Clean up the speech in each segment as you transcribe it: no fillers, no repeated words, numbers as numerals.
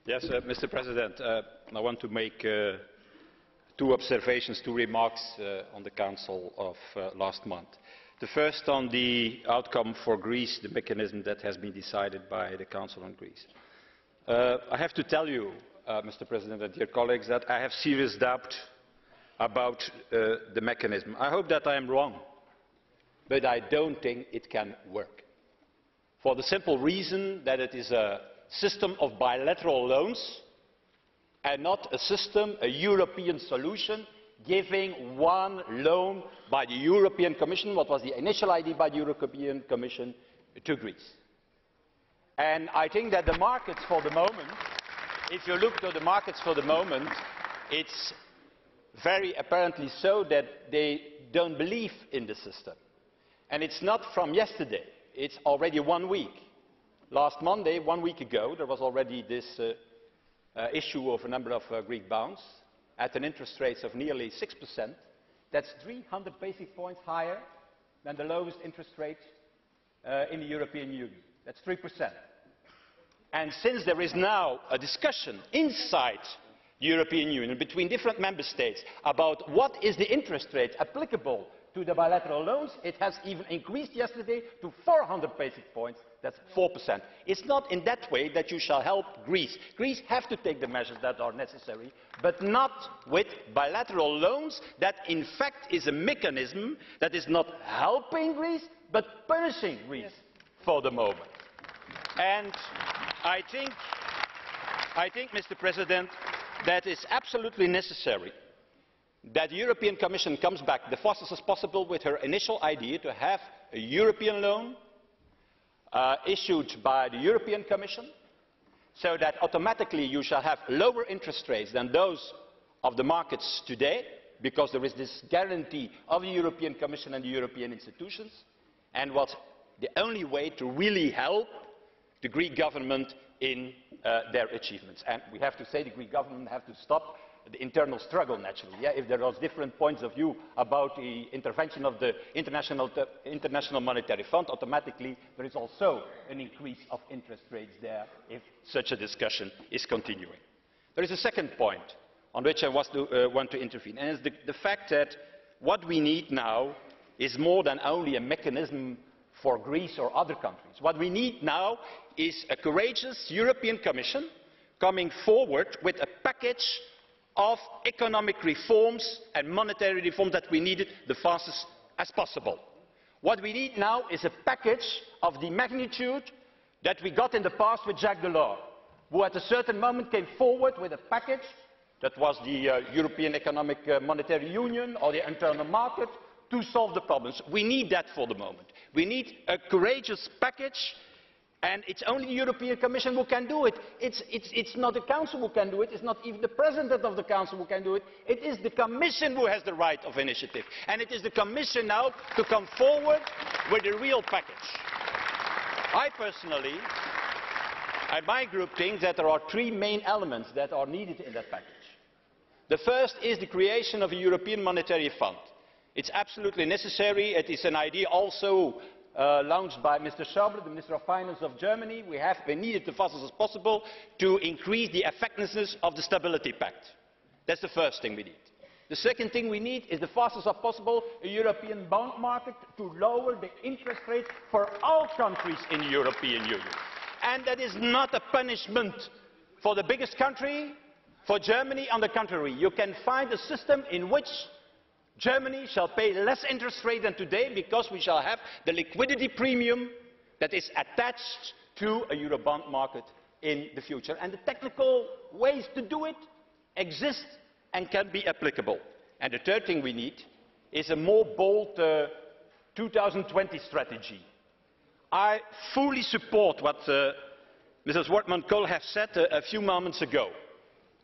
Yes, Mr. President, I want to make two observations, two remarks on the Council of last month. The first on the outcome for Greece, the mechanism that has been decided by the Council on Greece. I have to tell you, Mr. President and dear colleagues, that I have serious doubt about the mechanism. I hope that I am wrong, but I don't think it can work. For the simple reason that it is a system of bilateral loans and not a system, a European solution, giving one loan by the European Commission, what was the initial idea by the European Commission, to Greece. And I think that the markets for the moment, if you look to the markets for the moment, it's very apparently so that they don't believe in the system. And it's not from yesterday, it's already 1 week. Last Monday, 1 week ago, there was already this issue of a number of Greek bonds at an interest rate of nearly 6%. That's 300 basis points higher than the lowest interest rate in the European Union. That's 3%. And since there is now a discussion inside the European Union between different member states about what is the interest rate applicable to the bilateral loans, it has even increased yesterday to 400 basis points. That's 4%. It's not in that way that you shall help Greece. Greece has to take the measures that are necessary, but not with bilateral loans. That in fact is a mechanism that is not helping Greece, but punishing Greece for the moment. And I think, Mr. President, that is absolutely necessary that the European Commission comes back the fastest as possible with her initial idea to have a European loan issued by the European Commission, so that automatically you shall have lower interest rates than those of the markets today, because there is this guarantee of the European Commission and the European institutions, and what's the only way to really help the Greek government in their achievements. And we have to say the Greek government has to stop the internal struggle, naturally. If there are different points of view about the intervention of the International Monetary Fund, automatically there is also an increase of interest rates there if such a discussion is continuing. There is a second point on which I want to intervene, and it's the fact that what we need now is more than only a mechanism for Greece or other countries. What we need now is a courageous European Commission coming forward with a package of economic reforms and monetary reforms that we needed the fastest as possible. What we need now is a package of the magnitude that we got in the past with Jacques Delors, who at a certain moment came forward with a package that was the European Economic Monetary Union or the internal market to solve the problems. We need that for the moment. We need a courageous package, and it's only the European Commission who can do it. It's not the Council who can do it, it's not even the President of the Council who can do it, it is the Commission who has the right of initiative. And it is the Commission now to come forward with a real package. I personally, and my group, think that there are three main elements that are needed in that package. The first is the creation of a European Monetary Fund. It's absolutely necessary. It is an idea also launched by Mr. Schäuble, the Minister of Finance of Germany. We need it as fast as possible to increase the effectiveness of the Stability Pact. That's the first thing we need. The second thing we need is the fastest as possible a European bond market to lower the interest rate for all countries in the European Union. And that is not a punishment for the biggest country, for Germany. On the contrary, you can find a system in which Germany shall pay less interest rate than today, because we shall have the liquidity premium that is attached to a Eurobond market in the future. And the technical ways to do it exist and can be applicable. And the third thing we need is a more bold 2020 strategy. I fully support what Mrs. Wortmann-Kool has said a few moments ago.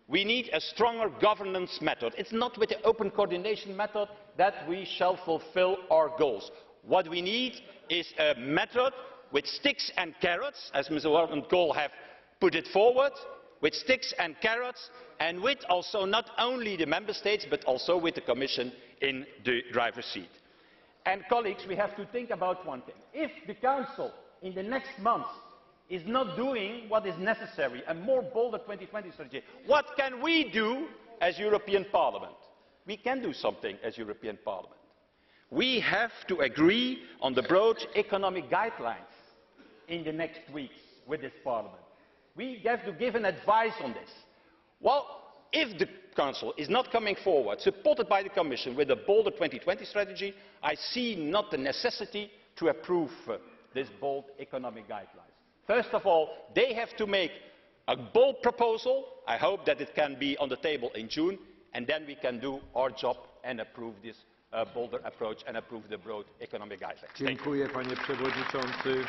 We need a stronger governance method. It's not with the open coordination method that we shall fulfill our goals. What we need is a method with sticks and carrots, as Mrs. Wortmann-Kool has put it forward, with sticks and carrots, and with also not only the member states but also with the Commission in the driver's seat. And colleagues, we have to think about one thing. If the Council in the next months is not doing what is necessary, a more bolder 2020 strategy. What can we do as European Parliament? We can do something as European Parliament. We have to agree on the broad economic guidelines in the next weeks with this Parliament. We have to give an advice on this. Well, if the Council is not coming forward, supported by the Commission, with a bolder 2020 strategy, I see not the necessity to approve this bold economic guidelines. First of all, they have to make a bold proposal. I hope that it can be on the table in June, and then we can do our job and approve this bolder approach and approve the broad economic guidelines. Dziękuję, panie przewodniczący.